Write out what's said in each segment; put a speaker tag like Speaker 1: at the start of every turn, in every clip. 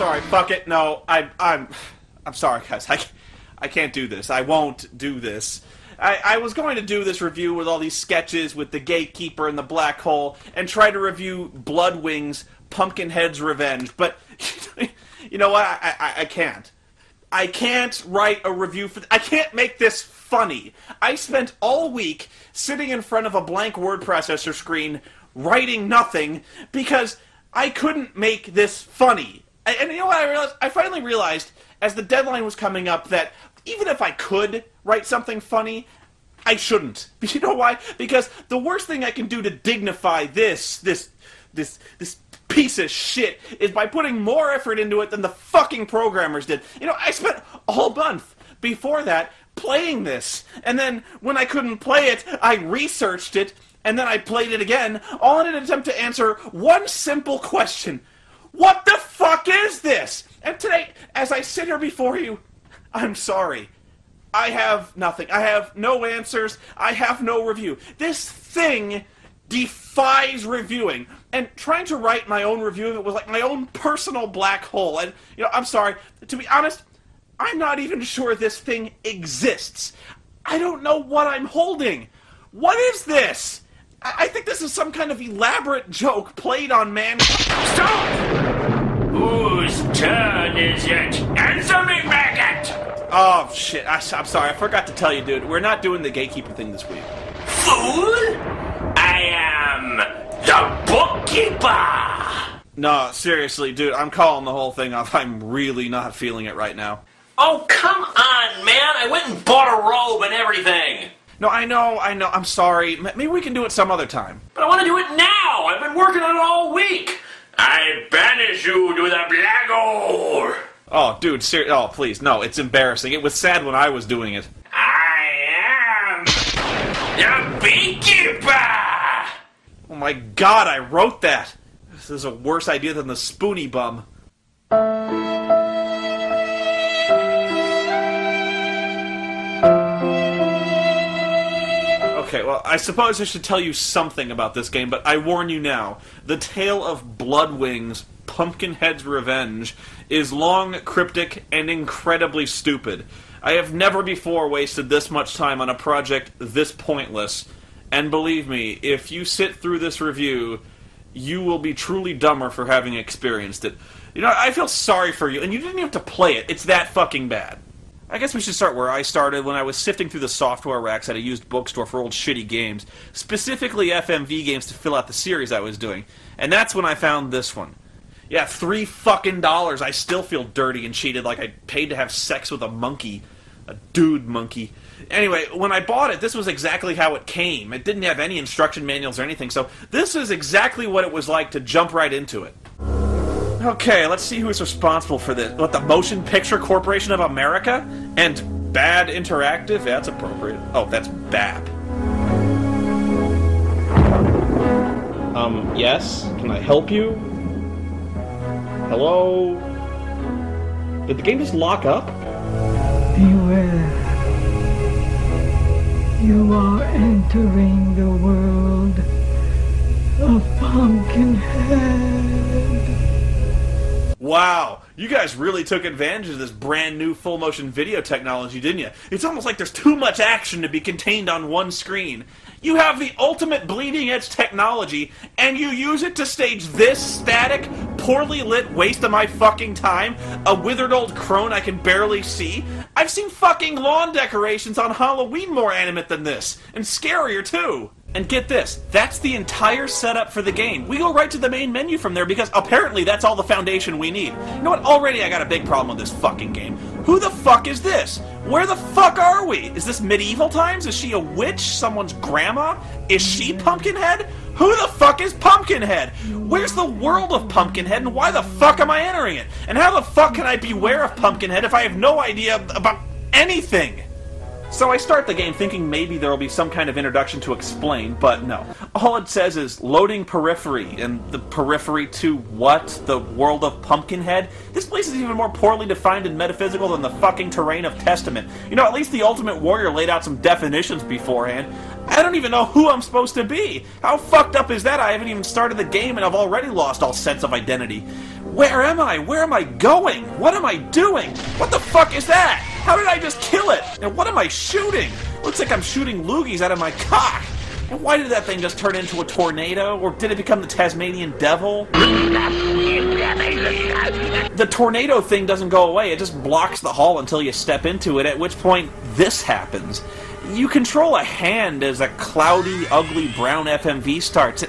Speaker 1: sorry. Fuck it. No, I'm sorry, guys. I can't do this. I won't do this. I was going to do this review with all these sketches with the gatekeeper and the black hole and try to review Bloodwing's Pumpkinheads Revenge, but you know what? I can't. I can't write a review for... I can't make this funny. I spent all week sitting in front of a blank word processor screen writing nothing because I couldn't make this funny. And you know what I finally realized as the deadline was coming up that even if I could write something funny, I shouldn't. But you know why? Because the worst thing I can do to dignify this piece of shit is by putting more effort into it than the fucking programmers did. You know, I spent a whole month before that playing this, and then when I couldn't play it, I researched it, and then I played it again, all in an attempt to answer one simple question. What the fuck is this? And today, as I sit here before you, I'm sorry. I have nothing. I have no answers. I have no review. This thing defies reviewing. And trying to write my own review of it was like my own personal black hole. And, you know, I'm sorry. To be honest, I'm not even sure this thing exists. I don't know what I'm holding. What is this? I think this is some kind of elaborate joke played on mankind.
Speaker 2: Stop! Whose turn is it? Answer me, maggot!
Speaker 1: Oh, shit. I'm sorry. I forgot to tell you, dude. We're not doing the gatekeeper thing this week.
Speaker 2: Fool! I am the bookkeeper!
Speaker 1: No, seriously, dude. I'm calling the whole thing off. I'm really not feeling it right now.
Speaker 2: Oh, come on, man! I went and bought a robe and everything!
Speaker 1: No, I know. I'm sorry. Maybe we can do it some other time.
Speaker 2: But I want to do it now! I've been working on it all week! I banish you to the black hole!
Speaker 1: Oh, dude, seriously. Oh, please. No, it's embarrassing. It was sad when I was doing it.
Speaker 2: I am the beekeeper!
Speaker 1: Oh my god, I wrote that! This is a worse idea than the Spoony bum. Okay, well, I suppose I should tell you something about this game, but I warn you now. The tale of Bloodwing's Pumpkinheads Revenge is long, cryptic, and incredibly stupid. I have never before wasted this much time on a project this pointless. And believe me, if you sit through this review, you will be truly dumber for having experienced it. You know, I feel sorry for you, and you didn't even have to play it. It's that fucking bad. I guess we should start where I started, when I was sifting through the software racks at a used bookstore for old shitty games, specifically FMV games to fill out the series I was doing. And that's when I found this one. Yeah, $3 fucking. I still feel dirty and cheated like I paid to have sex with a monkey. A dude monkey. Anyway, when I bought it, this was exactly how it came. It didn't have any instruction manuals or anything, so this is exactly what it was like to jump right into it. Okay, let's see who's responsible for this. What, the Motion Picture Corporation of America? And Bad Interactive? That's appropriate. Oh, that's BAP. Yes? Can I help you? Hello? Did the game just lock up?
Speaker 3: Beware. You are entering the world of Pumpkinhead.
Speaker 1: Wow, you guys really took advantage of this brand new full motion video technology, didn't you? It's almost like there's too much action to be contained on one screen. You have the ultimate bleeding edge technology, and you use it to stage this static, poorly lit waste of my fucking time? A withered old crone I can barely see? I've seen fucking lawn decorations on Halloween more animate than this, and scarier too. And get this, that's the entire setup for the game. We go right to the main menu from there because apparently that's all the foundation we need. You know what, already I got a big problem with this fucking game. Who the fuck is this? Where the fuck are we? Is this medieval times? Is she a witch? Someone's grandma? Is she Pumpkinhead? Who the fuck is Pumpkinhead? Where's the world of Pumpkinhead and why the fuck am I entering it? And how the fuck can I beware of Pumpkinhead if I have no idea about anything? So I start the game thinking maybe there will be some kind of introduction to explain, but no. All it says is, loading periphery, and the periphery to what? The world of Pumpkinhead? This place is even more poorly defined and metaphysical than the fucking terrain of Testament. You know, at least the Ultimate Warrior laid out some definitions beforehand. I don't even know who I'm supposed to be. How fucked up is that? I haven't even started the game and I've already lost all sense of identity. Where am I? Where am I going? What am I doing? What the fuck is that? How did I just kill it? And what am I shooting? Looks like I'm shooting loogies out of my cock. And why did that thing just turn into a tornado? Or did it become the Tasmanian devil? The tornado thing doesn't go away. It just blocks the hall until you step into it, at which point this happens. You control a hand as a cloudy, ugly brown FMV starts.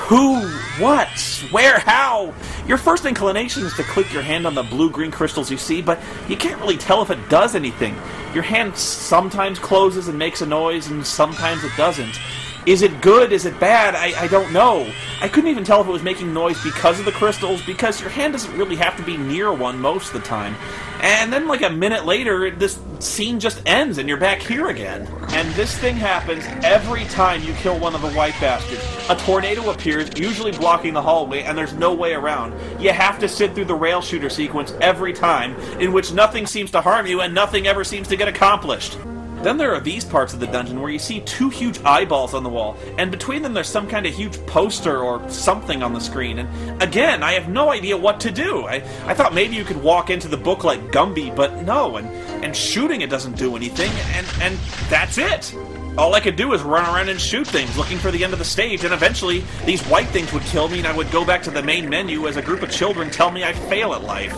Speaker 1: Who? What? Where? How? Your first inclination is to click your hand on the blue-green crystals you see, but you can't really tell if it does anything. Your hand sometimes closes and makes a noise, and sometimes it doesn't. Is it good? Is it bad? I don't know. I couldn't even tell if it was making noise because of the crystals, because your hand doesn't really have to be near one most of the time. And then, like a minute later, this scene just ends and you're back here again. And this thing happens every time you kill one of the white bastards. A tornado appears, usually blocking the hallway, and there's no way around. You have to sit through the rail shooter sequence every time, in which nothing seems to harm you and nothing ever seems to get accomplished. Then there are these parts of the dungeon where you see two huge eyeballs on the wall, and between them there's some kind of huge poster or something on the screen, and again, I have no idea what to do. I thought maybe you could walk into the book like Gumby, but no, and shooting it doesn't do anything, and that's it. All I could do is run around and shoot things, looking for the end of the stage, and eventually these white things would kill me, and I would go back to the main menu as a group of children tell me I fail at life.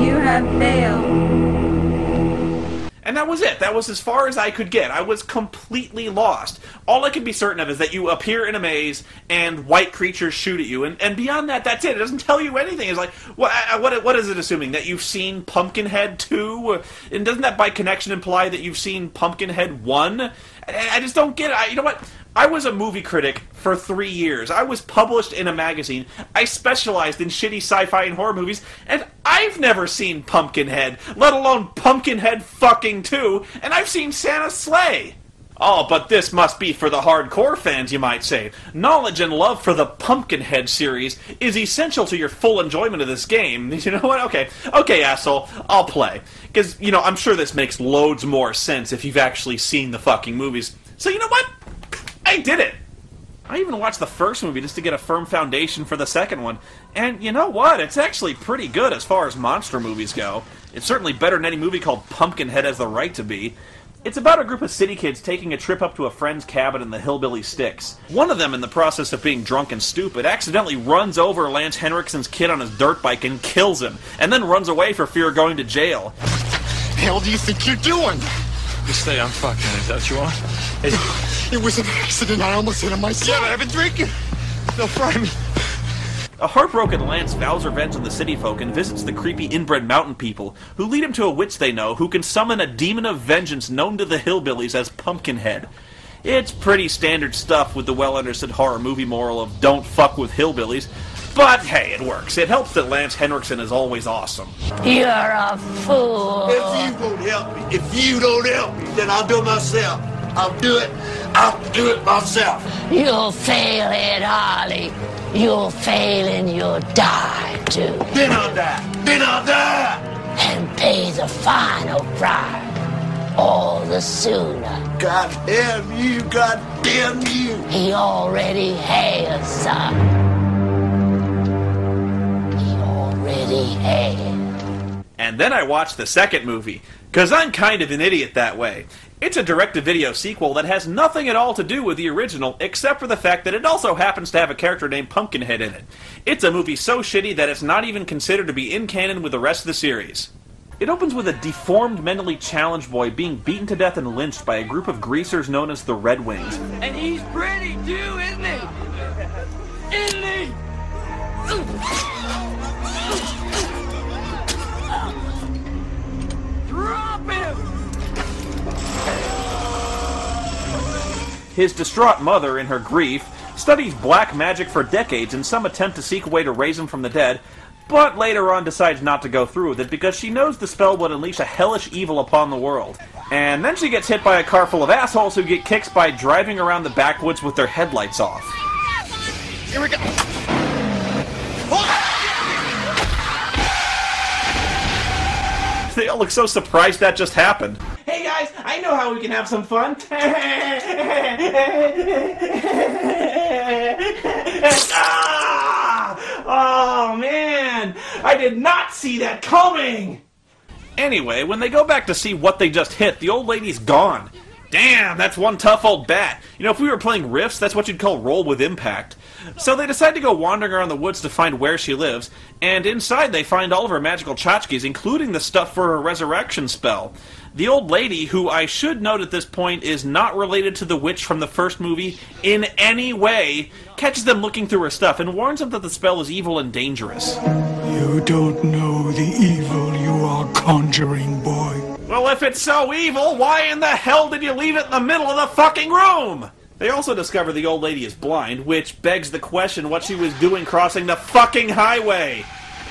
Speaker 4: You have failed.
Speaker 1: And that was it. That was as far as I could get. I was completely lost. All I can be certain of is that you appear in a maze and white creatures shoot at you. And beyond that, that's it. It doesn't tell you anything. It's like, what is it assuming? That you've seen Pumpkinhead 2? And doesn't that by connection imply that you've seen Pumpkinhead 1? I just don't get it. You know what? I was a movie critic for 3 years. I was published in a magazine. I specialized in shitty sci-fi and horror movies, and I've never seen Pumpkinhead, let alone Pumpkinhead fucking 2, and I've seen Santa's Sleigh. Oh, but this must be for the hardcore fans, you might say. Knowledge and love for the Pumpkinhead series is essential to your full enjoyment of this game. You know what? Okay, asshole, I'll play. Because, you know, I'm sure this makes loads more sense if you've actually seen the fucking movies. So you know what? I did it! I even watched the first movie just to get a firm foundation for the second one. And you know what? It's actually pretty good as far as monster movies go. It's certainly better than any movie called Pumpkinhead has the right to be. It's about a group of city kids taking a trip up to a friend's cabin in the hillbilly sticks. One of them, in the process of being drunk and stupid, accidentally runs over Lance Henriksen's kid on his dirt bike and kills him, and then runs away for fear of going to jail.
Speaker 5: The hell do you think you're doing?
Speaker 6: You say I'm fucking, is that what you want?
Speaker 5: It was an accident. I almost hit him myself.
Speaker 6: Yeah, but I've been drinking. They'll fry me.
Speaker 1: A heartbroken Lance vows revenge on the city folk and visits the creepy inbred mountain people, who lead him to a witch they know who can summon a demon of vengeance known to the hillbillies as Pumpkinhead. It's pretty standard stuff with the well-understood horror movie moral of don't fuck with hillbillies, but hey, it works. It helps that Lance Henriksen is always awesome.
Speaker 7: You're a fool.
Speaker 8: If you won't help me, if you don't help me, then I'll do it myself. I'll do it myself.
Speaker 7: You'll fail, Ed Harley. You'll fail and you'll die, too.
Speaker 8: Then I'll die.
Speaker 7: And pay the final price all the sooner.
Speaker 8: God damn you.
Speaker 7: He already has, son. He already has.
Speaker 1: And then I watched the second movie, because I'm kind of an idiot that way. It's a direct-to-video sequel that has nothing at all to do with the original, except for the fact that it also happens to have a character named Pumpkinhead in it. It's a movie so shitty that it's not even considered to be in canon with the rest of the series. It opens with a deformed, mentally challenged boy being beaten to death and lynched by a group of greasers known as the Red Wings.
Speaker 9: And he's pretty too, isn't he? Isn't he? Drop him!
Speaker 1: His distraught mother, in her grief, studies black magic for decades in some attempt to seek a way to raise him from the dead, but later on decides not to go through with it because she knows the spell would unleash a hellish evil upon the world. And then she gets hit by a car full of assholes who get kicks by driving around the backwoods with their headlights off.
Speaker 5: Here we go.
Speaker 1: They all look so surprised that just happened. Hey guys, I know how we can have some fun. Oh, man! I did not see that coming! Anyway, when they go back to see what they just hit, the old lady's gone. Damn, that's one tough old bat. You know, if we were playing Rifts, that's what you'd call roll with impact. So they decide to go wandering around the woods to find where she lives, and inside they find all of her magical tchotchkes, including the stuff for her resurrection spell. The old lady, who I should note at this point is not related to the witch from the first movie in any way, catches them looking through her stuff and warns them that the spell is evil and dangerous.
Speaker 3: You don't know the evil you are conjuring, boy.
Speaker 1: Well, if it's so evil, why in the hell did you leave it in the middle of the fucking room? They also discover the old lady is blind, which begs the question what she was doing crossing the fucking highway.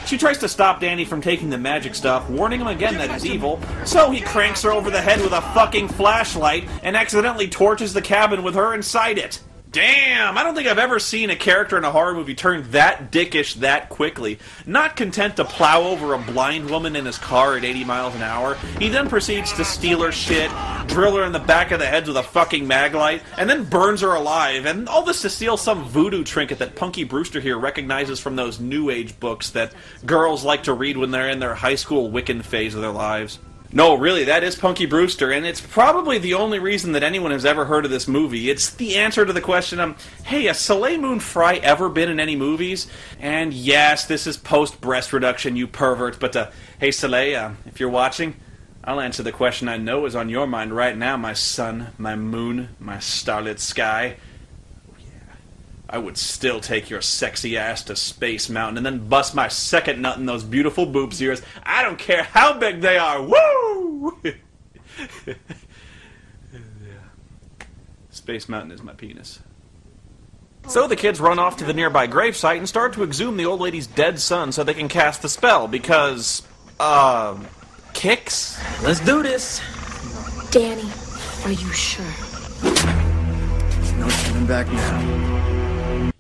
Speaker 1: She tries to stop Danny from taking the magic stuff, warning him again that it's evil, so he cranks her over the head with a fucking flashlight and accidentally torches the cabin with her inside it. Damn, I don't think I've ever seen a character in a horror movie turn that dickish that quickly. Not content to plow over a blind woman in his car at 80 miles an hour, he then proceeds to steal her shit, drill her in the back of the head with a fucking maglite, and then burns her alive, and all this to steal some voodoo trinket that Punky Brewster here recognizes from those New Age books that girls like to read when they're in their high school Wiccan phase of their lives. No, really, that is Punky Brewster, and it's probably the only reason that anyone has ever heard of this movie. It's the answer to the question, hey, has Soleil Moon Frye ever been in any movies? And yes, this is post-breast reduction, you pervert, but, hey, Soleil, if you're watching, I'll answer the question I know is on your mind right now, my sun, my moon, my starlit sky. I would still take your sexy ass to Space Mountain and then bust my second nut in those beautiful boobs of yours. I don't care how big they are. Woo! Space Mountain is my penis. So the kids run off to the nearby gravesite and start to exhume the old lady's dead son so they can cast the spell because, kicks?
Speaker 10: Let's do this.
Speaker 11: Danny, are you sure?
Speaker 10: No turning back now.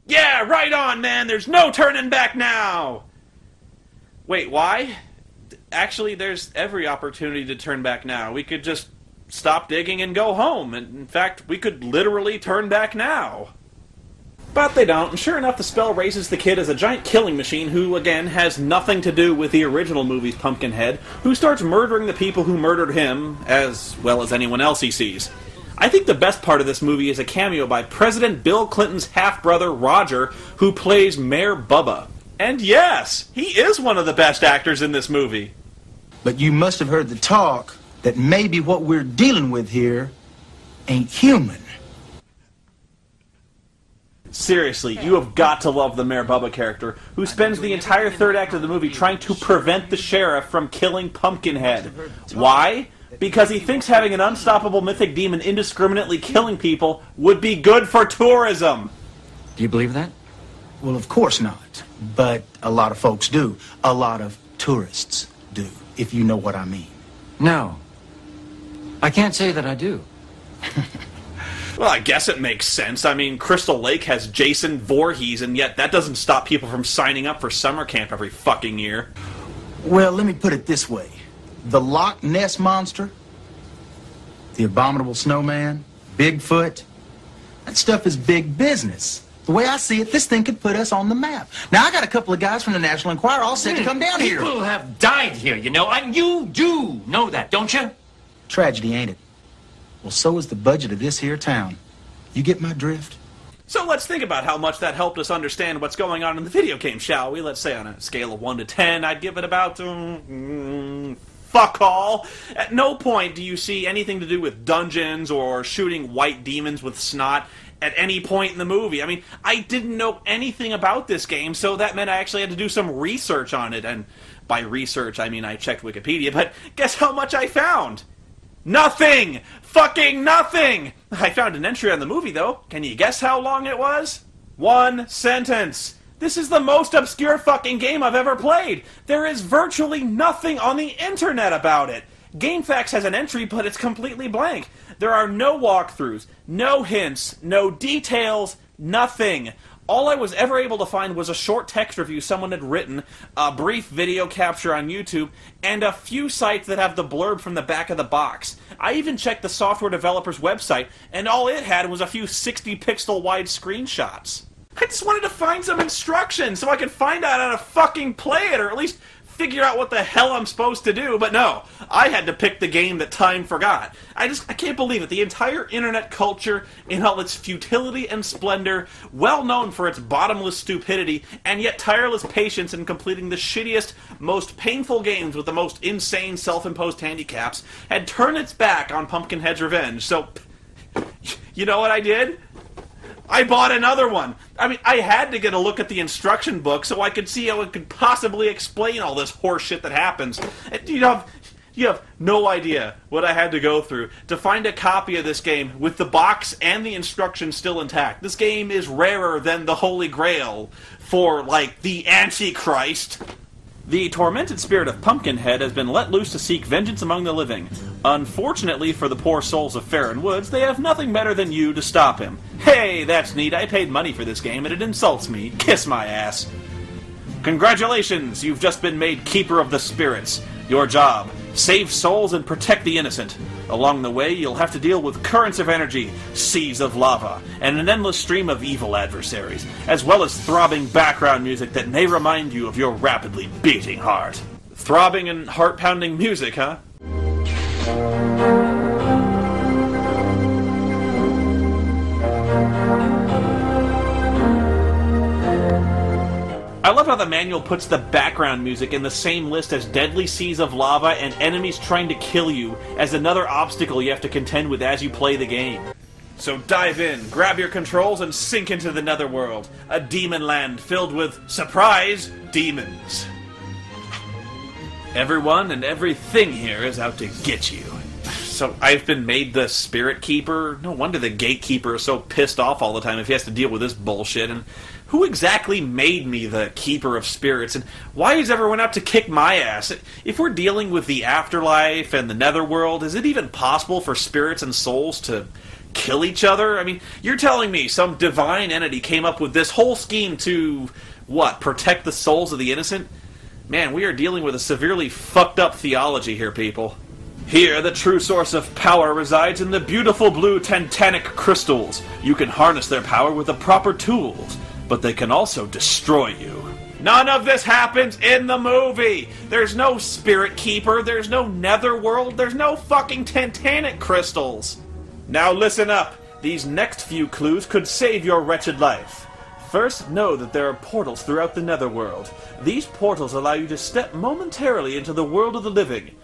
Speaker 1: Yeah, right on, man! There's no turning back now! Wait, why? Actually, there's every opportunity to turn back now. We could just stop digging and go home. And in fact, we could literally turn back now. But they don't, and sure enough, the spell raises the kid as a giant killing machine who, again, has nothing to do with the original movie's Pumpkinhead, who starts murdering the people who murdered him, as well as anyone else he sees. I think the best part of this movie is a cameo by President Bill Clinton's half-brother, Roger, who plays Mayor Bubba. And yes, he is one of the best actors in this movie.
Speaker 12: But you must have heard the talk that maybe what we're dealing with here ain't human.
Speaker 1: Seriously, you have got to love the Mayor Bubba character, who spends the entire third act of the movie trying to prevent the sheriff from killing Pumpkinhead. Why? Because he thinks having an unstoppable mythic demon indiscriminately killing people would be good for tourism.
Speaker 10: Do you believe that?
Speaker 12: Well, of course not. But a lot of folks do. A lot of tourists do, if you know what I mean.
Speaker 10: No. I can't say that I do.
Speaker 1: Well, I guess it makes sense. I mean, Crystal Lake has Jason Voorhees, and yet that doesn't stop people from signing up for summer camp every fucking year.
Speaker 12: Well, let me put it this way. The Loch Ness Monster, the Abominable Snowman, Bigfoot, that stuff is big business. The way I see it, this thing could put us on the map. Now, I got a couple of guys from the National Enquirer all set to come down here.
Speaker 10: People have died here, you know, and you do know that, don't you?
Speaker 12: Tragedy, ain't it? Well, so is the budget of this here town. You get my drift?
Speaker 1: So let's think about how much that helped us understand what's going on in the video game, shall we? Let's say on a scale of 1 to 10, I'd give it about, fuck all. At no point do you see anything to do with dungeons or shooting white demons with snot at any point in the movie. I mean, I didn't know anything about this game, so that meant I actually had to do some research on it. And by research, I mean I checked Wikipedia, but guess how much I found? Nothing! Fucking nothing! I found an entry on the movie, though. Can you guess how long it was? 1 sentence. This is the most obscure fucking game I've ever played. There is virtually nothing on the internet about it. GameFAQs has an entry, but it's completely blank. There are no walkthroughs, no hints, no details, nothing. All I was ever able to find was a short text review someone had written, a brief video capture on YouTube, and a few sites that have the blurb from the back of the box. I even checked the software developer's website, and all it had was a few 60-pixel wide screenshots. I just wanted to find some instructions so I could find out how to fucking play it, or at least figure out what the hell I'm supposed to do. But no, I had to pick the game that time forgot. I can't believe it. The entire internet culture, in all its futility and splendor, well known for its bottomless stupidity, and yet tireless patience in completing the shittiest, most painful games with the most insane self-imposed handicaps, had turned its back on Pumpkinheads Revenge. So, you know what I did? I bought another one. I mean, I had to get a look at the instruction book so I could see how it could possibly explain all this horse shit that happens. You have no idea what I had to go through to find a copy of this game with the box and the instructions still intact. This game is rarer than the Holy Grail for, like, the Antichrist. The tormented spirit of Pumpkinhead has been let loose to seek vengeance among the living. Unfortunately for the poor souls of Farron Woods, they have nothing better than you to stop him. Hey, that's neat. I paid money for this game and it insults me. Kiss my ass. Congratulations, you've just been made Keeper of the Spirits. Your job: save souls and protect the innocent. Along the way, you'll have to deal with currents of energy, seas of lava, and an endless stream of evil adversaries, as well as throbbing background music that may remind you of your rapidly beating heart. Throbbing and heart-pounding music, huh? I love how the manual puts the background music in the same list as deadly seas of lava and enemies trying to kill you as another obstacle you have to contend with as you play the game. So dive in, grab your controls, and sink into the Netherworld, a demon land filled with, surprise, demons. Everyone and everything here is out to get you. So I've been made the Spirit Keeper? No wonder the Gatekeeper is so pissed off all the time if he has to deal with this bullshit. And who exactly made me the Keeper of Spirits? And why is everyone out to kick my ass? If we're dealing with the afterlife and the netherworld, is it even possible for spirits and souls to kill each other? I mean, you're telling me some divine entity came up with this whole scheme to, what, protect the souls of the innocent? Man, we are dealing with a severely fucked up theology here, people. Here, the true source of power resides in the beautiful blue tantanic crystals. You can harness their power with the proper tools, but they can also destroy you. None of this happens in the movie! There's no Spirit Keeper, there's no Netherworld, there's no fucking tantanic crystals! Now listen up. These next few clues could save your wretched life. First, know that there are portals throughout the Netherworld. These portals allow you to step momentarily into the world of the living.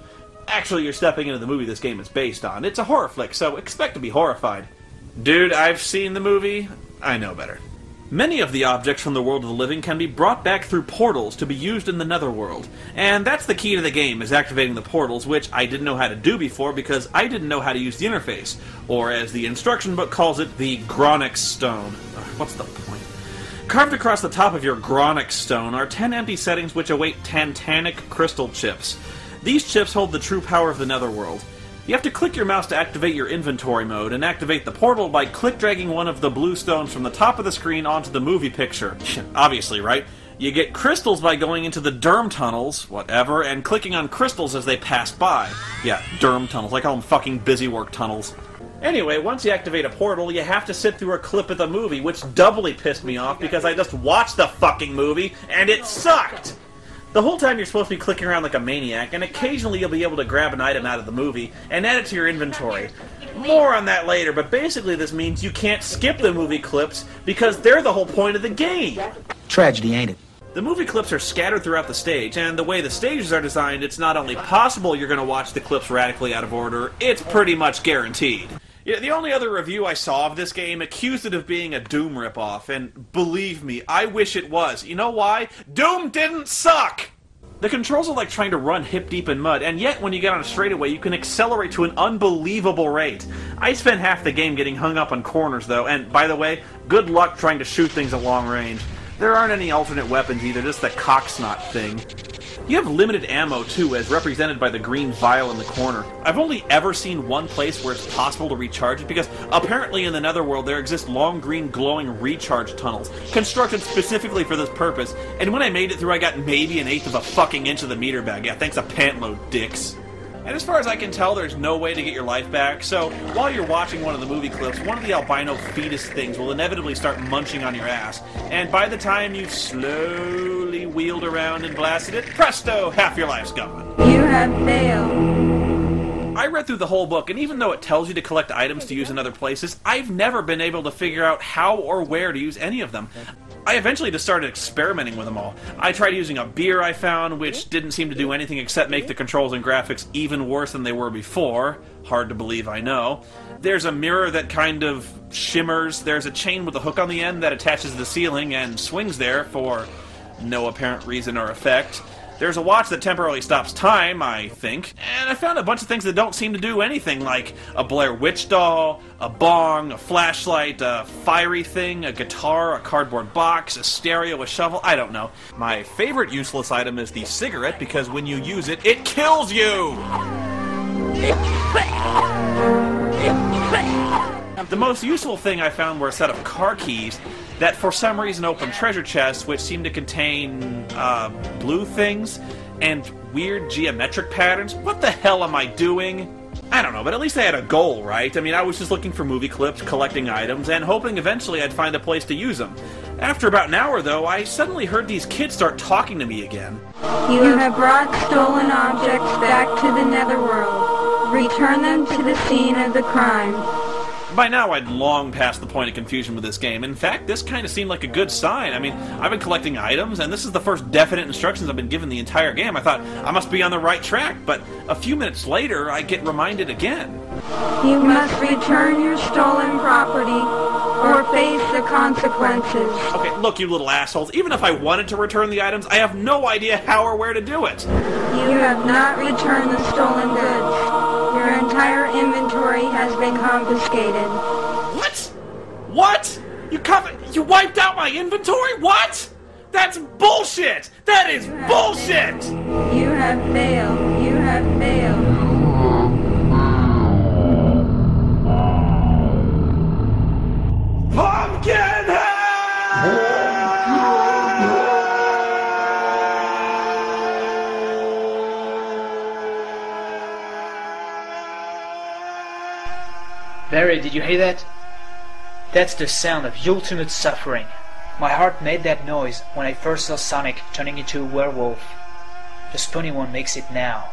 Speaker 1: Actually, you're stepping into the movie this game is based on. It's a horror flick, so expect to be horrified. Dude, I've seen the movie. I know better. Many of the objects from the world of the living can be brought back through portals to be used in the Netherworld. And that's the key to the game, is activating the portals, which I didn't know how to do before because I didn't know how to use the interface. Or, as the instruction book calls it, the Gronic Stone. What's the point? Carved across the top of your Gronic Stone are 10 empty settings which await Tantanic crystal chips. These chips hold the true power of the Netherworld. You have to click your mouse to activate your inventory mode, and activate the portal by click-dragging one of the blue stones from the top of the screen onto the movie picture. Obviously, right? You get crystals by going into the derm tunnels, whatever, and clicking on crystals as they pass by. Yeah, derm tunnels, I call them fucking busy work tunnels. Anyway, once you activate a portal, you have to sit through a clip of the movie, which doubly pissed me off because I just watched the fucking movie, and it sucked! The whole time you're supposed to be clicking around like a maniac, and occasionally you'll be able to grab an item out of the movie and add it to your inventory. More on that later, but basically this means you can't skip the movie clips because they're the whole point of the game.
Speaker 12: Tragedy, ain't it?
Speaker 1: The movie clips are scattered throughout the stage, and the way the stages are designed, it's not only possible you're going to watch the clips radically out of order, it's pretty much guaranteed. Yeah, the only other review I saw of this game accused it of being a Doom ripoff, and believe me, I wish it was. You know why? Doom didn't suck! The controls are like trying to run hip-deep in mud, and yet when you get on a straightaway, you can accelerate to an unbelievable rate. I spent half the game getting hung up on corners, though, and by the way, good luck trying to shoot things at long range. There aren't any alternate weapons either, just the cocksnot thing. You have limited ammo, too, as represented by the green vial in the corner. I've only ever seen one place where it's possible to recharge it, because apparently in the Netherworld there exist long green glowing recharge tunnels, constructed specifically for this purpose, and when I made it through I got maybe 1/8 of a fucking inch of the meter bag. Yeah, thanks a pant load, dicks. And as far as I can tell, there's no way to get your life back, so while you're watching one of the movie clips, one of the albino fetus things will inevitably start munching on your ass, and by the time you've slowly wheeled around and blasted it, presto, half your life's gone.
Speaker 4: You have failed.
Speaker 1: I read through the whole book, and even though it tells you to collect items to use in other places, I've never been able to figure out how or where to use any of them. I eventually just started experimenting with them all. I tried using a beer I found, which didn't seem to do anything except make the controls and graphics even worse than they were before. Hard to believe, I know. There's a mirror that kind of shimmers. There's a chain with a hook on the end that attaches to the ceiling and swings there for no apparent reason or effect. There's a watch that temporarily stops time, I think, and I found a bunch of things that don't seem to do anything, like a Blair Witch doll, a bong, a flashlight, a fiery thing, a guitar, a cardboard box, a stereo, a shovel, I don't know. My favorite useless item is the cigarette, because when you use it, it kills you! The most useful thing I found were a set of car keys that for some reason opened treasure chests, which seemed to contain blue things and weird geometric patterns. What the hell am I doing? I don't know, but at least I had a goal, right? I mean, I was just looking for movie clips, collecting items, and hoping eventually I'd find a place to use them. After about an hour, though, I suddenly heard these kids start talking to me again.
Speaker 4: You have brought stolen objects back to the netherworld. Return them to the scene of the crime.
Speaker 1: By now, I'd long passed the point of confusion with this game. In fact, this kind of seemed like a good sign. I mean, I've been collecting items, and this is the first definite instructions I've been given the entire game. I thought, I must be on the right track, but a few minutes later, I get reminded again.
Speaker 4: You must return your stolen property, or face the consequences.
Speaker 1: Okay, look, you little assholes. Even if I wanted to return the items, I have no idea how or where to do it.
Speaker 4: You have not returned the stolen goods. Your entire inventory has been confiscated.
Speaker 1: What? What? You wiped out my inventory? What? That's bullshit! That is bullshit!
Speaker 4: You have failed. You have failed.
Speaker 1: Pumpkinheads!
Speaker 13: Barry, did you hear that? That's the sound of ultimate suffering. My heart made that noise when I first saw Sonic turning into a werewolf. The Spoony one makes it now.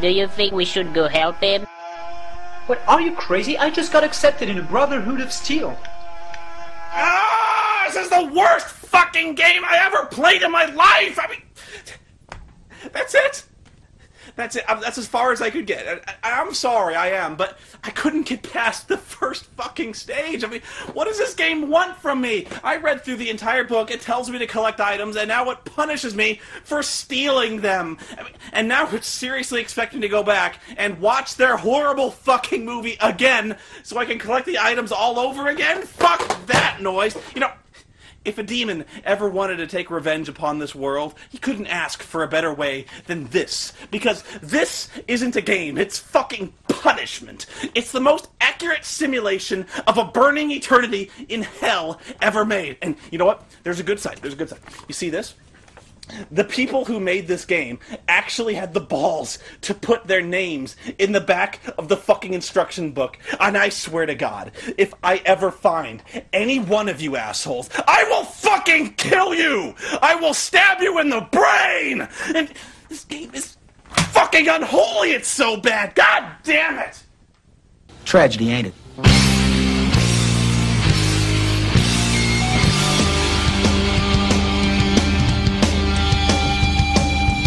Speaker 7: Do you think we should go help him?
Speaker 13: What, are you crazy? I just got accepted in the Brotherhood of Steel.
Speaker 1: Ah! This is the worst fucking game I ever played in my life! I mean... That's it! That's it. That's as far as I could get. I'm sorry, I am, but I couldn't get past the first fucking stage. I mean, what does this game want from me? I read through the entire book, it tells me to collect items, and now it punishes me for stealing them. I mean, and now it's seriously expecting to go back and watch their horrible fucking movie again so I can collect the items all over again? Fuck that noise. You know, if a demon ever wanted to take revenge upon this world, he couldn't ask for a better way than this. Because this isn't a game, it's fucking punishment. It's the most accurate simulation of a burning eternity in hell ever made. And you know what? There's a good side. There's a good side. You see this? The people who made this game actually had the balls to put their names in the back of the fucking instruction book. And I swear to God, if I ever find any one of you assholes, I will fucking kill you! I will stab you in the brain! And this game is fucking unholy, it's so bad! God damn it!
Speaker 12: Tragedy, ain't it?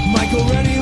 Speaker 14: Michael ready